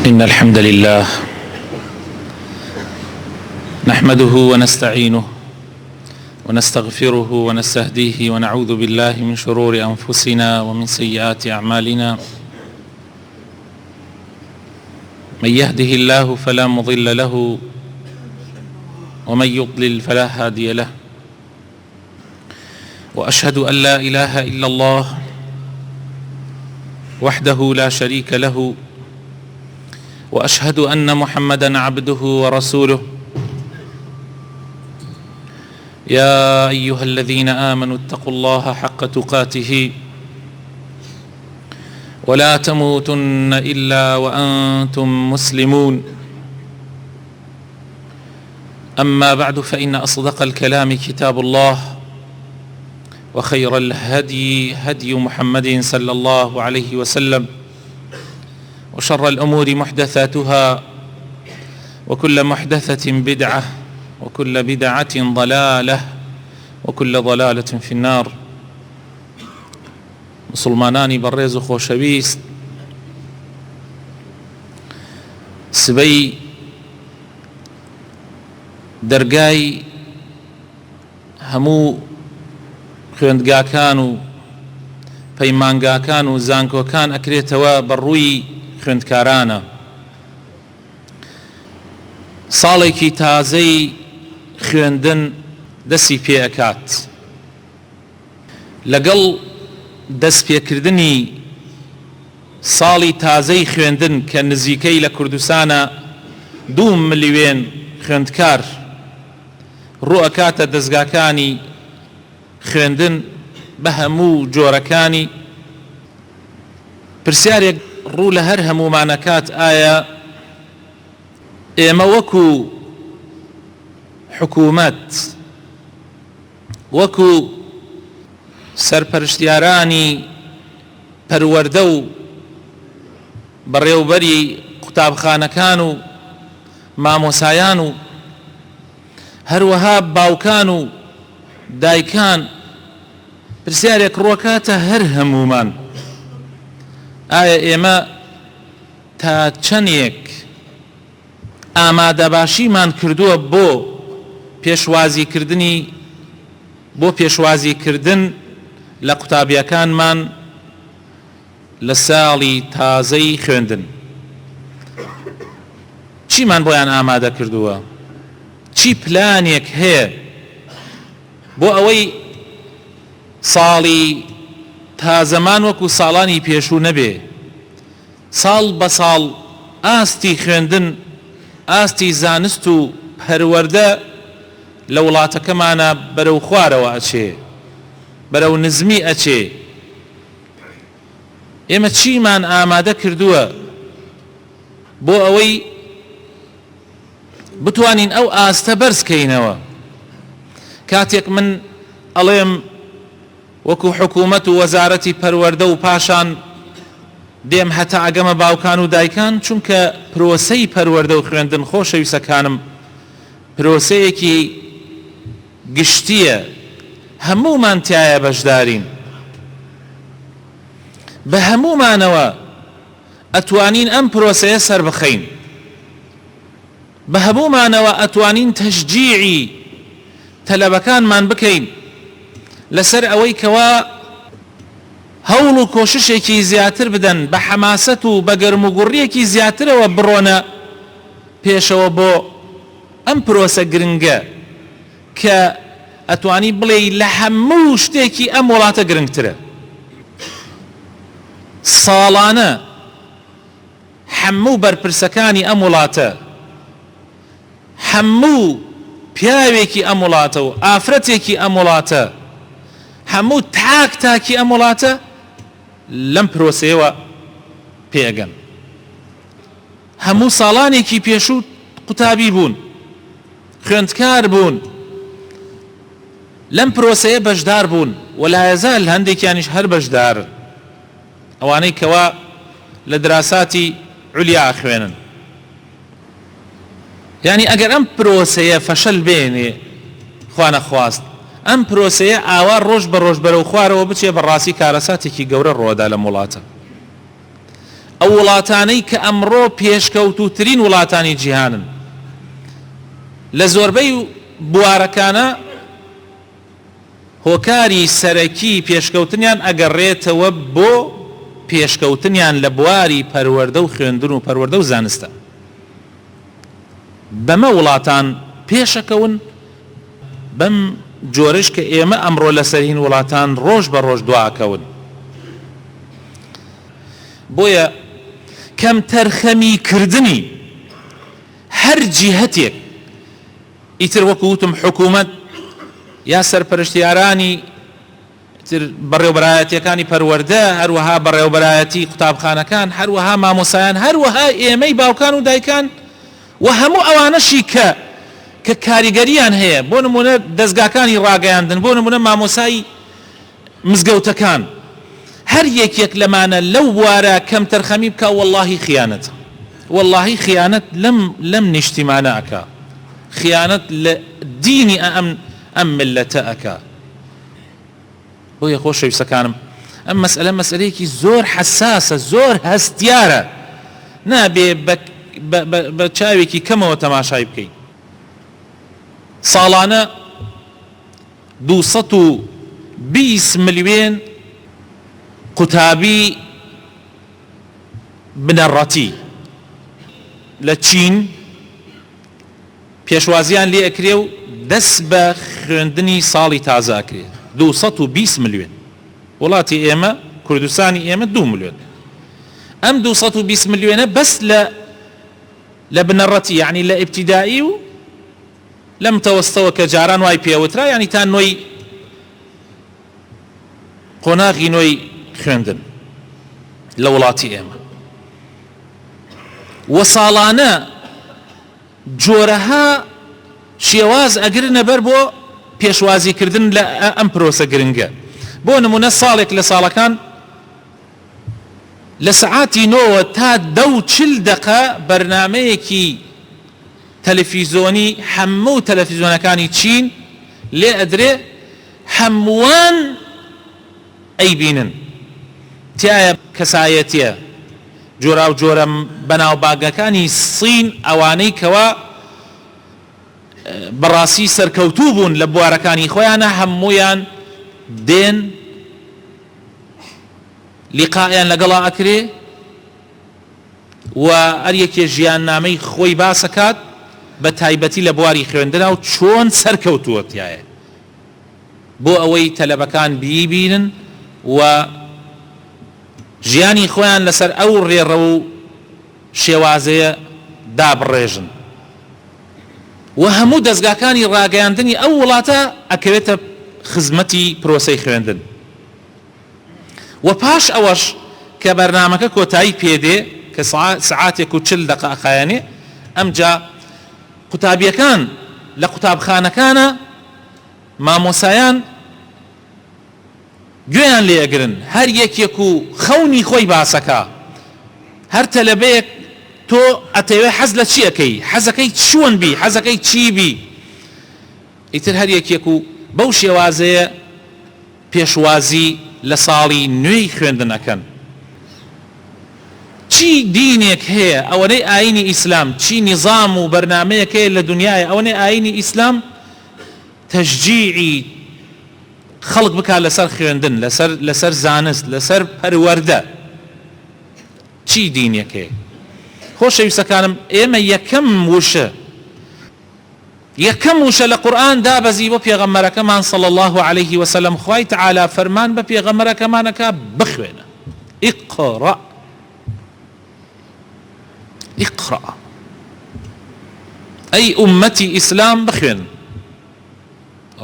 إن الحمد لله نحمده ونستعينه ونستغفره ونستهديه ونعوذ بالله من شرور أنفسنا ومن سيئات أعمالنا. من يهده الله فلا مضل له ومن يضلل فلا هادي له، وأشهد أن لا إله إلا الله وحده لا شريك له، وأشهد أن محمدًا عبده ورسوله. يا أيها الذين آمنوا اتقوا الله حق تقاته ولا تموتن إلا وأنتم مسلمون. أما بعد، فإن أصدق الكلام كتاب الله، وخير الهدي هدي محمد صلى الله عليه وسلم، وشر الأمور محدثاتها، وكل محدثة بدعة، وكل بدعة ضلالة، وكل ضلالة في النار. مسلمانانی بەڕێز و خۆشەویست، سبەی دەرگای هەموو خوێندگاکان و پەیمانگاکان و زانکۆکان ئەکرێتەوە بەڕووی خوێندکارانە. ساڵێکی تازەی خوێندن دەستی پێ ئەکات. لەگەڵ دەستپێکردنی ساڵی تازەی خوێندن کە نزیکەی لە کوردستانە 2 ملیۆن خوێندکار ڕوو ئەکاتە دەستگاکانی خوێندن بە هەموو جۆرەکانی، پرسیارێک ڕوو لە هەر هەمومانەکات: ئایا ئێمە وەکو حکوومەت، وەکو سەرپەرشتیارانی پەروەردە و بەڕێوەبەری قوتابخانەکان و مامۆسایان و هەروەها باوکان و دایکان، پرسیارێک ڕووەکاتە هەر هەمومان: ئایا ئێمە تا چەندێک ئامادەباشیمان کردووە بۆ پێشوازیکردن لە قوتابیەکانمان لە ساڵی تازەی خوێندن؟ چیمان بۆیان ئامادە کردووە؟ چی پلانێک هەیە بۆ ئەوەی ساڵی تازەمان وەکو ساڵانی پێشوو نەبێ؟ ساڵ بە ساڵ ئاستی خوێندن، ئاستی زانست و پەروەردە لە وڵاتەکەمانە بەرەو خوارەوە ئەچێ، بەرەو نزمی ئەچێ. ئێمە چیمان ئامادە کردووە بۆ ئەوەی بتوانین ئەو ئاستە بەرزکەینەوە؟ کاتێک من ئەڵێم وەکو حکوومەت و وەزارەتی پەروەردە و پاشان دێم هەتا ئەگەمە باوکان و دایکان، چونکە پرۆسەی پەروەردە و خوێندن، خۆشەویستەکانم، پرۆسەیەکی گشتیە، هەموومان تایە بەشدارین. بە هەموومانەوە ئەتوانین ئەم پرۆسەیە سەر بخەین، بە هەموومانەوە ئەتوانین تەشجیعی تەلەبەکانمان بکەین لەسەر ئەوەی کەوا هەوڵ و کۆششێکی زیاتر بدەن، بە حەماسەت و بە گەرموگوڕیەکی زیاترەوە بڕۆنە پێشەوە بۆ ئەم پرۆسە گرنگە کە ئەتوانی بڵێ لە هەموو شتێکی ئەم وڵاتە گرنگترە. ساڵانە هەموو بەرپرسەکانی ئەم وڵاتە، هەموو پیاوێکی ئەم وڵاتە و ئافرەتێکی ئەم وڵاتە، هەموو تاکی ئەم وڵاتە لەم پرۆسەیەوە پێگەن. هەموو ساڵانێکی پێشوو قوتابی بوون، خوێندکار بوون، لەم پرۆسەیە بەشدار بوون، وەلایەزال هەندێکیانیش هەر بەشدار، ئەوانەی کەوا لە دراساتی عولیا خوێنن. یعنی ئەگەر ئەم پرۆسەیە فەشەل بێنێ، خوا نەخواست، ئەم پرۆسەیە ئاوا ڕۆژ بە ڕۆژ بەرەو خوارەوە بچێ، بەڕاستی کارەساتێکی گەورە ڕۆدا لە وڵاتە. ئەو وڵاتانەی کە ئەمڕۆ پێشکەوتوترین وڵاتانی جیهانن لە زۆربەی بوارەکانە هۆکاری سەرەکی پێشکەوتنیان ئەگەڕێتەوە بۆ پێشکەوتنیان لە بواری پەروەردە و خوێندن و پەروەردە و زانستە. بەمە وڵاتان پێشەکەون بەم جۆرش کە ئێمە ئەمڕۆ لەسەرین وڵاتان ڕۆژ بە ڕۆژ دواکەون. بۆیە کەم تەرخەمی کردنی هەر جیهەتێک ئیتر وەکو وتم حکوومەت یا سەرپەرشتیارانی بەڕێوەبەرایەتیەکانی پەروەردە، هەروەها بەڕێوەبەرایەتی قوتابخانەکان، هەروەها مامۆسایان، هەروەها ئێمەی باوکان و دایکان و هەموو ئەوانەشی کە کاریگەریان هەیە، بۆ نمونە دەستگاکانی ڕاگەیاندن، بۆ نمونە مامۆسایی مزگەوتەکان، هەر یەکێک لەمانە لەو بوارە کەم تەرخەمی بکە وەڵڵاهی خیانەت، وەڵڵاهی خیانەت لەم نیشتیمانە ئەکا، خیانەت لە دینی ئەم ملەتە ئەکا. بۆیە خۆشەویستەکانم ئەم مەسئلە مەسئلەیەکی زۆر حەساسە، زۆر هەستیارە، نابێ بە چاوێکی کەمەوە تەماشای بکەین. ساڵانە 220 ملیۆن قوتابی بنەڕەتی لە چین پێشوازیان لێ ئەکرێ و دەست بە خوێندنی ساڵی تازە ئەکرێ. 220 ملیۆن. وڵاتی ئێمە کوردستانی ئێمە 2 ملیۆن. ئەم 220 ملیۆنە بەس لە بنەڕەتی، یعنی لە ئیبتیدایی و لە متەوەستەوە کە جاران وای پێوترا، یعنی تا نۆی قۆناغی نۆی خوێندن لە وڵاتی ئێمە. وە ساڵانە جۆرەها شێواز ئەگرنە بەر بۆ پێشوازیکردن لە ئەم پرۆسە گرنگە. بۆ نمونە ساڵێک لە ساڵەکان لە سەعاتی 9 تا 40 دقە بەرنامەیەکی تەلەڤیزۆنی هەموو تەلەڤیزۆنەکانی چین لێ ئەدرێ، هەمووان ئەیبینن. تایە کەسایەتیە جۆرا و جۆرە بەناوبانگەکانی سین، ئەوانەی کەوا بەڕاستی سەرکەوتوو بوون لە بوارەکانی خۆیانە، هەموویان دێن لیقایان لەگەڵا ئەکرێ و هەر یەکێ ژیاننامەی خۆی باسەکات بە تایبەتی لە بواری خوێندنە و چۆن سەرکەوتووە تایە بۆ ئەوەی تەلەبەکان بیبینن و ژیانی خۆیان لەسەر ئەو ڕێڕە و شێوازەیە دابڕێژن. و هەموو دەستگاکانی ڕاگەیاندنی ئەو وڵاتە ئەکەوێتە خزمەتی پرۆسەی خوێندن. و پاش ئەوەش کە بەرنامەکە کۆتایی پێدێ کە سعاتێک و 40 دقە ئەخایەنێ، ئەمجا قوتابیەکان لە قوتابخانەکانە مامۆسایان گوێیان لێ ئەگرن، هەر یەکێک و خەونی خۆی باسەکە. هەر تەلەبەیەک تۆ ئەتەوێ حەز لە چی ئەەکەی، حەزەکەی چۆن بی، حەزەکەی چی بی، ئیتر هەر یەکێک و بەو شێوازەیە پێشوازی لە ساڵی نوێی خوێندنەکەن. چی دینێک هەیە ئەوەنەی ئاینی ئیسلام، چی نظام و بەرنامەیەک هەیە لە دنیای ئەوەنەی ئاینی ئیسلام تەشجیعی خەڵک بکات لەسەر خوێندن، لەسەر زانست، لەسەر پەروەردە. چی دینێک هەیە؟ خۆشەویستەکانم ئێمە یەکەم وشە لە قورئان دابەزی بۆ پێغەمبەرەکەمان صلی الله عليه وسلم. خوای تعالی فەرمان بە پێغەمبەرەکەمانەکە بخوێنە، اقرأ ئەی ئومەتی ئیسلام بخوێن.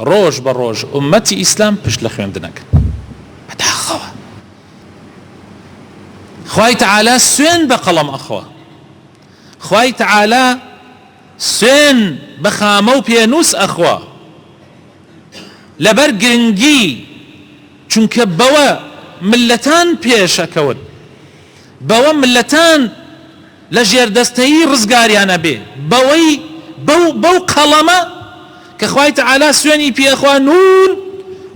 ڕۆژ بە ڕۆژ ئومەتی ئیسلام پشت لە خوێندنەکە بەداخەوە. خوای تعالی سوێن بە قەڵەم ئەخوا، خوای تعالی سوێن بە خامە و پێنووس ئەخوا لەبەر گرنگی، چونکە بەوە ملەتان پێشەکەون، بەوە ملەتان لە ژێردەستەیی ڕزگاریانە بێ، بەو قەڵەمە کە خوای تعالی سوێنی پێخوا نون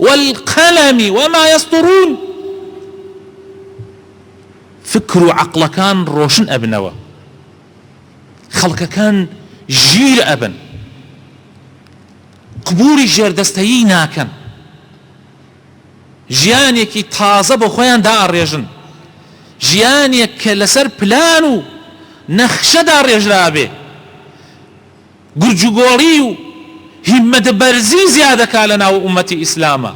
والقەلەمی وما یەسطڕون فکر و عەقڵەکان ڕۆشن ئەبنەوە، خەڵکەکان ژیر ئەبن، قبوڵی ژێردەستەیی ناکەن، ژیانێکی تازە بۆ خۆیان دائەڕێژن، ژیانێک کە لەسەر پلان و نەخشەدا ڕێژرابێ، گورجوگۆڵی و هیممەتە بەرزی زیادەکا لە ناو ئومەتی ئیسلامە.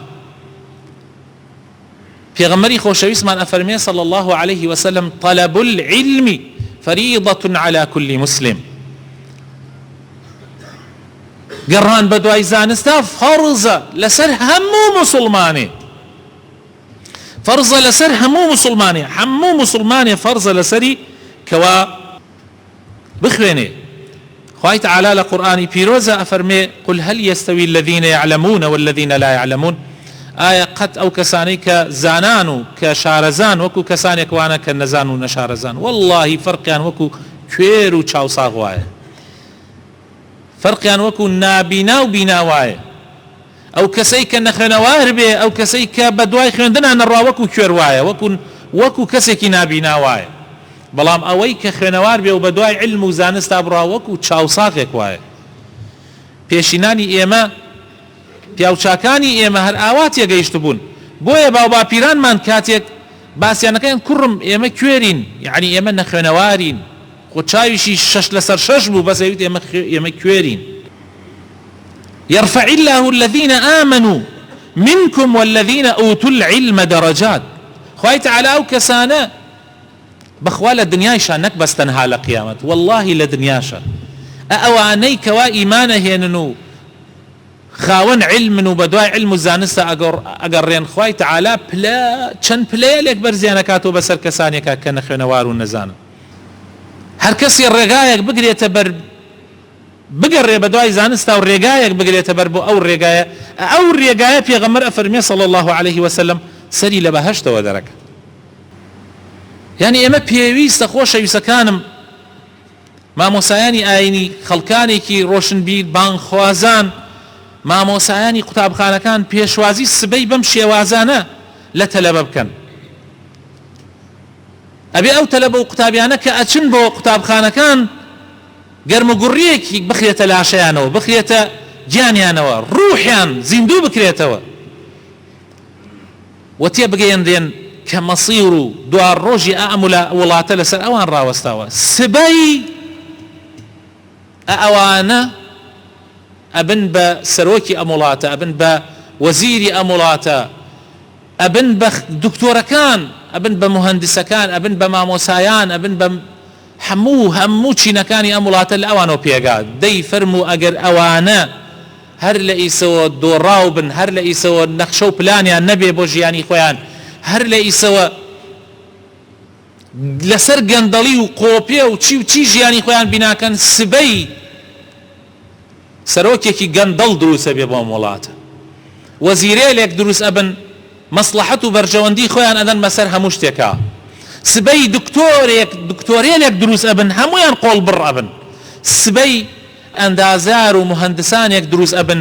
پێغەمبەری خۆشەویستمان ئەفەرمێ صلی الله عليه وسلم طلب العلم فريضة على كل مسلم. گەڕان بە دوای زانستا فەرزە لەسەر هەموو مسلمانێ، فەرزە لەسەر هەموو مسلمانێ، هەموو مسلمانێ فەرزە لەسەری کەوا بخوێنێ. خوای تعالی لە قورئانی پیرۆزە ئەفەرمێ قل هل يستوي الذين يعلمون والذين لا يعلمون. ئایا قەت ئەو کەسانەی کە زانان و کە شارەزان وەکو کەسانێک وانە کە نەزان و نەشارەزان، وەڵڵاهی فەرقیان وەکو کوێر و چاوساغ وایە، فەرقیان وەکو نابینا و بینا وایە. ئەو کەسەی کە نەخوێنەوار بێ، ئەو کەسەی کە بە دوای خوێندنە نەڕوا وەکو کوێر وایە، وەکو کەسێکی نابینا وایە. بەڵام ئەوەی کە خوێنەوار بێ و بە دوای علم و زانستا بڕا وەکو چاوساغێک وایە. پێشینانی ئێمە، پیاوچاکانی ئێمە هەر ئاوا تێگەیشت بوون. بۆیە باو باپیرانمان کاتێک باسییانەکەیان کوڕم ئێمە کوێرین، یعنی ئێمە نەخوێنەوارین، خۆ چاویشی 6/6 بوو، بەس ئەویت ئێمە کوێرین. يرفع الله الذين آمنوا منكم والذين أوتوا العلم درجات. خوای تعالی ئەو کەسانە بەخوا لە دنیایشان نەک بەس تەنها لە قیامەت، وەڵڵاهی لە دنیاشە ئەوانەی کەوا ئیمانە هێنن و خاوەن علمن و بە دوای علم و زانستە ئەگەڕێن، خوای تعالی چەند پلەیەک بەرزیانەکاتەوە بەسەر کەسانێکە کە نەخوێنەوار و نەزانن. هەر کەسی ڕێگایەک بگرێتە بەر بگەڕێ بە دوای زانستا و ڕێگایەک بگرێتە بەر بۆ ئەو ڕێگایە، ئەو ڕێگایە پێغەمبەر ئەفەرمێ صلی الله عليه وسلم سەری لە بەهەشتەوە دەرەکە. یعنی ئێمە پێویستە خۆشەویستەکانم مامۆسایانی ئاینی، خەڵکانێکی ڕۆشنبیر، بانگخوازان، مامۆسایانی قوتابخانەکان پێشوازی سبەی بەم شێوازانە لە تەلەبە بکەن. ئەبێ ئەو تەلەبە و قوتابیانە کە ئەچن بۆ قوتابخانەکان گەرمەگوڕیەکی بخرێتە لاشەیانەوە، بخرێتە گیانیانەوە، ڕوحیان زیندوو بکرێتەوە و تێبگەیەندێن کە مەسیر و دوار ڕۆژی ئەم وڵاتە لەسەر ئەوان ڕاوەستاوە. سبەی ئەوانە ئەبن بە سەرۆکی ئەم وڵاتە، ئەبن بە وەزیری ئەم وڵاتە، ئەبن بە دکتۆرەکان، ئەبن بە مهندسەکان، ئەبن بە مامۆسایان، ئەبن بە هەموو چینەکانی ئەم وڵاتە لە ئەوانەوە پێگات. دەی فەرموو ئەگەر ئەوانە هەر لە ئیسەوە دۆڕاو بن، هەر لە ئیسەوە نەخشە و پلانیان نەبێ بۆ ژیانی خۆیان، هەر لە ئیسەوە لەسەر گەندەڵی و قۆپێ و چی ژیانی خۆیان بیناکەن، سبەی سەرۆکێکی گەندەڵ دروسە بێ بۆم وڵاتە، وەزیرێلێک دروست ئەبن، مەسلحەت و بەرژەوەندی خۆیان ئەدەن بەسەر هەموو شتێکە. سبەی دکتۆرێلێک دروست ئەبن، هەمویان قۆڵ بڕ ئەبن. سبەی ئەندازار و مهندسانێک دروست ئەبن،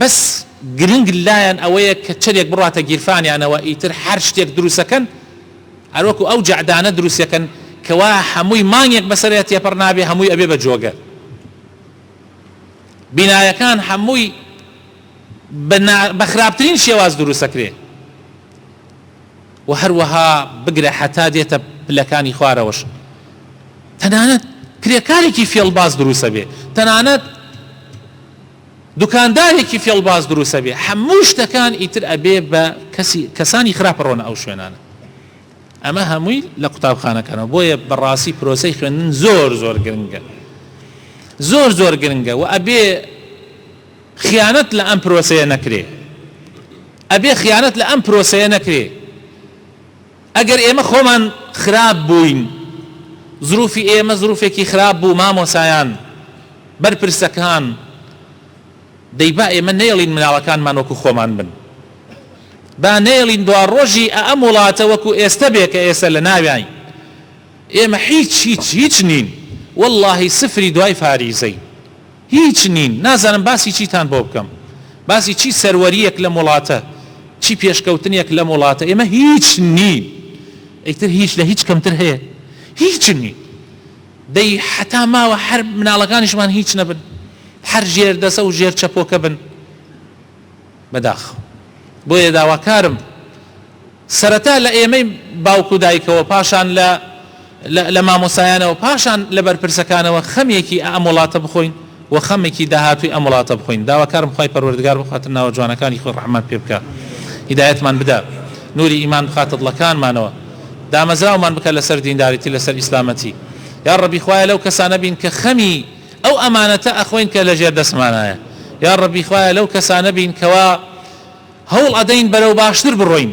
بەس گرنگ لایەن ئەوەیە کە چەرێک بڕاتە گیرفانیانەوە، ئیتر هەر شتێک دروستەکەن، هەروەکو ئەو جەعدانە دروستەکەن کەوا هەمووی مانگێک بەسەرێت تێپەڕ نابێ، هەمووی ئەبێ بە جۆگە. بینایەکان هەمووی بە خراپترین شێواز دروستەکرێ و هەروەها بگرە حەتا دێتە پلەکانی خوارەوەش. تەنانەت کرێکارێکی فێڵباز دروستە بێ، تەنانەت دوکاندارێکی فێڵباز دروستە بێ، هەموو شتەکان ئیتر ئەبێ بە کەسانی خراپ ڕۆنە ئەو شوێنانە. ئەمە هەمووی لە قوتابخانەکانەوە. بۆیە بەڕاستی پرۆسەی خوێندن زۆر گرنگە، زۆر گرنگە و ئەبێ خیانەت لە ئەم پرۆسەیە نەکرێ، ئەبێ خیانەت لە ئەم پرۆسەیە نەکرێ. ئەگەر ئێمە خۆمان خراپ بووین، زروفی ئێمە زروفێکی خراپ بوو، مامۆسایان، بەرپرسەکان، دەیبا ئێمە نێڵین مناڵەکانمان وەکو خۆمان بن، با نێڵین دوا ڕۆژی ئەم وڵاتە وەکو ئێستا بێ کە ئێستا لە ناویان ئێمە هیچ نین، واللهی سفری دوای فاریزەی هیچ نین. نازانم باسی چیتان بۆ بکەم، باسی چی سەروەریەک لە وڵاتە، چی پێشکەوتنێک لە وڵاتە، ئێمە هیچ نین. ئەیتر هیچ لە هیچ کەمتر هەیە هیچ نی دەی حتا ماوە هەر مناڵەکانیشمان هیچ نەبن هەر ژێر دەسە و ژێر چەپۆکە بن بەداخ بۆیە داواکارم سەرەتا لە ئێمەی باوکو و دایکەوە پاشان لە مامۆسایانەوە پاشان لە بەرپرسەکانەوە خەمێکی ئەم وڵاتە بخۆین و خەمێکی داهاتووی ئەم وڵاتە بخۆین داواکارم خوای پەروەردگار بخاتە ناوە جوانەکانی خۆی ڕەحمەت پێ بکە هیدایەتمان بدە نوری ئیمان بخاتە دڵەکانمانەوە دامەزراومان بکە لەسەر دینداریتی لەسەر ئیسلامەتی یا ڕەبی خوایە لەو کەسانە بین کە خەمی ئەو ئەمانەتە ئەخۆین کە لەژێر دەستمانایە یا ڕەبی خوایە لەو کەسانە بین کەوا هەوڵ ئەدەین بەرەو باشتر بڕۆین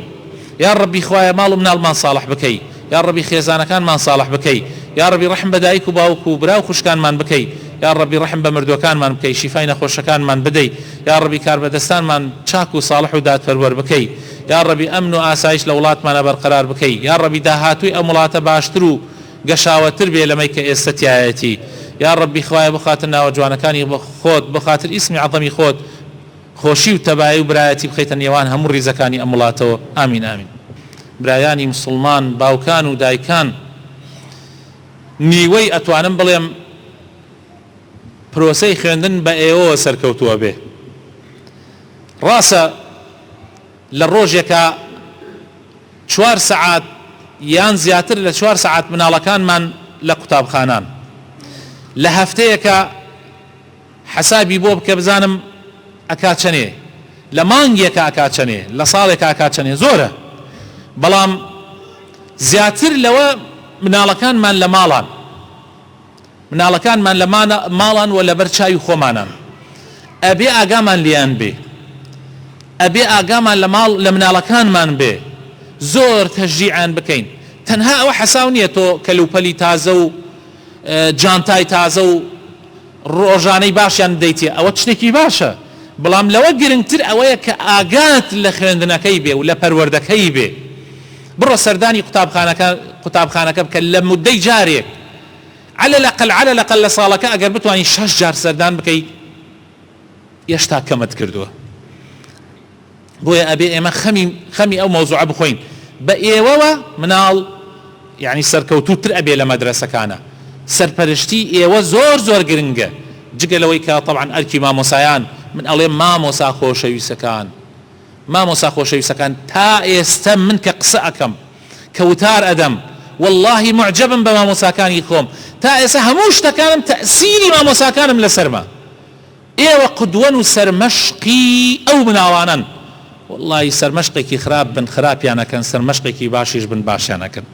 یا ڕەبی خوایە ماڵ و مناڵمان ساڵح بکەی یا ڕەبی خێزانەکانمان ساڵح بکەی یا ڕەبی ڕەحم بە دایک و باوک و برا و خوشکانمان بکەی یا ڕەبی ڕەحم بە مردوەکانمان بکەی شیفای نەخۆشەکانمان بدەی یا ڕەبی کاربەدەستانمان چاک و ساڵح و دادپەروەر بکەی یا ڕەبی ئەمن و ئاسایش لە وڵاتمانە بەرقەرار بکەی یا ڕەبی داهاتووی ئەم وڵاتە باشتر و گەشاوەتر بێ لەمەی کە ئێستا تایەتی یا ڕەبی خوایە بخاتە ناوە جوانەکانی خۆت بخاتر ئیسمی عەظەمی خۆت خۆشی و تەبایی و برایەتی بخەیتە نێوان هەموو ڕیزەکانی ئەم وڵاتەوە ئامین ئامین برایانی مسلمان باوکان و دایکان نیوەی ئەتوانم بڵێم پرۆسەی خوێندن بە ئێوە سەرکەوتووە بێ ڕاستە لە ڕۆژێکە 4 سەعات یان زیاتر لە 4 سەعات مناڵەکانمان لە قوتابخانان لە هەفتەیەکە حەسابی بۆ بکە بزانم ئەکات چەنێ لە مانگێکە ئەکات چەنێ لە ساڵێکە ئەکات چەنێ زۆرە بەڵام زیاتر لەوە مناڵەکانمان لە ماڵان مناڵەکانمان لە ماڵان و لەبەر چاوی خۆمانان ئەبێ ئاگامان لیان بێ ئەبێ ئاگامان لە مناڵەکانمان بێ زۆر تەشجیعان بکەین تەنها ئەوە حەساو نییە تۆ کەلوپەلی تازە و جانتای تازە و ڕۆژانەی باشیان دەیتێ ئەوە شتێکی باشە بەڵام لەوە گرنگتر ئەوەیە کە ئاگات لە خوێندنەکەی بێ و لە پەروەردەکەی بێ بڕۆ سەردانی قوتابخانەکە بکە لە مودەی جارێک على الأقل لە ساڵەکە ئەگەر بتوانین 6 جار سەردان بکەی هێشتا کەمت کردووە بۆیە ئەبێ ئێمە خەمی ئەو مەوزوعە بخۆین بە ئێوەوە مناڵ یعنی سەرکەوتووتر ئەبێ لە مەدرسەکانە سەرپەرشتی ئێوە زۆر گرنگە جگە لەوەی کە طبعا ئەرکی مامۆسایان من ئەڵێ مامۆسا خۆشەویستەکان تا ئێستا من کە قسە ئەکەم کەوتار ئەدەم والله معجبم بە مامۆساکانی خۆم تا ئێستا هەموو شتەکانم تەئسیری مامۆساکانم لەسەرمە ئێوە قودوەن و سەرمەشقی ئەو مناڵانن والله سەرمەشقێکی خراپ بن خراپیانەکەن سەرمەشقێکی باشیش بن باشیانەکەن